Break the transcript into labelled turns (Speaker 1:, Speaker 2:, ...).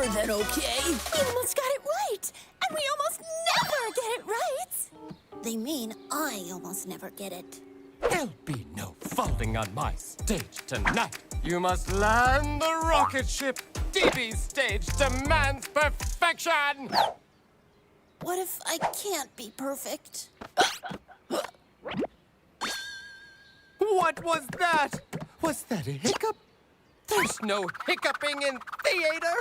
Speaker 1: more than okay.
Speaker 2: You almost got it right, and we almost never get it right. They mean I almost never get it.
Speaker 3: There'll be no falling on my stage tonight. You must land the rocket ship. DB's stage demands perfection.
Speaker 2: What if I can't be perfect?
Speaker 3: What was that? Was that a hiccup? There's no hiccuping in theater.